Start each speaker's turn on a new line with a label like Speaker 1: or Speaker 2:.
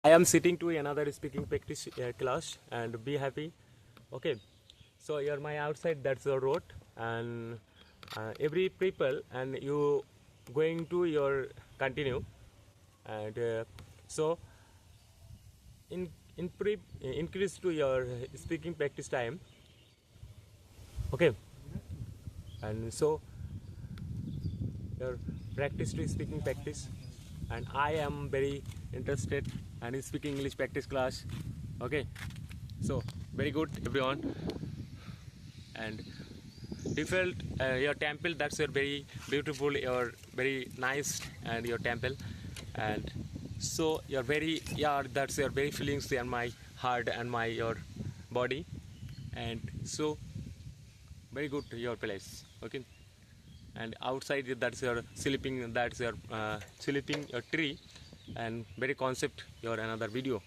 Speaker 1: I am sitting to another speaking practice class and be happy. Okay, so you're my outside. That's the road, and every people and you going to your continue, and so increase to your speaking practice time. Okay, and so your practice to speaking practice, and I am very interested and in speaking English practice class. Okay, so very good everyone, and different your temple, that's your very beautiful, your very nice, and your temple, and so you're very, yeah, that's your very feelings and my heart and my your body, and so very good your place. Okay, and outside that's your sleeping, that's your sleeping your tree, and very concept your another video.